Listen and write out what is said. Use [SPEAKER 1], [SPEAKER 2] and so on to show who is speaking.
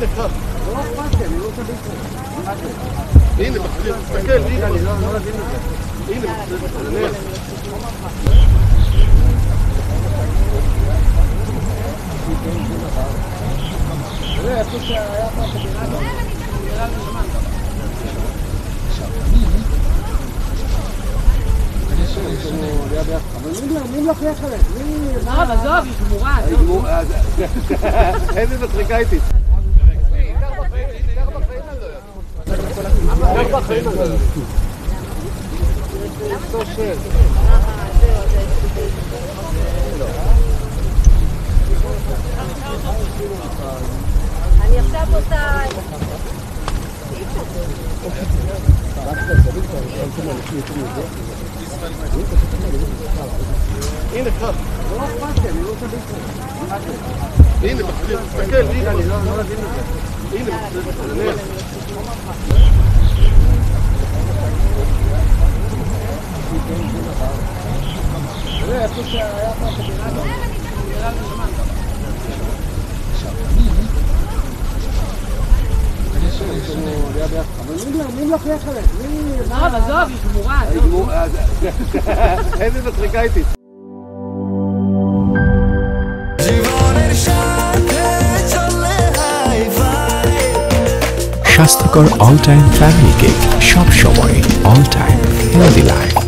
[SPEAKER 1] הנה, קח. לא אכפת, אני לא תבין פה. הנה, תסתכל, הנה. אני לא מבין את זה. הנה, תראה, איפה שהיה פעם בדירה נראה לי זמן. אבל מי מלכלך עליהם?
[SPEAKER 2] לא, עזוב, היא גמורה.
[SPEAKER 1] איזה מצחיקה איתי.
[SPEAKER 2] אני עכשיו עושה...
[SPEAKER 1] הנה, קח. לא אכפת, אני לא תבין פה. הנה, תסתכל, הנה. אני לא מבין את זה. הנה, תראה, איפה שהיה פעם בדירה נראה לי זמן. אבל מי מלכלך עליהם?
[SPEAKER 2] לא, עזוב, היא גמורה.
[SPEAKER 1] איזה מצחיקה איתי.
[SPEAKER 3] স্বাস্থ্যকর all time family cake সব সময় অল টাইম হেলদি লাইফ।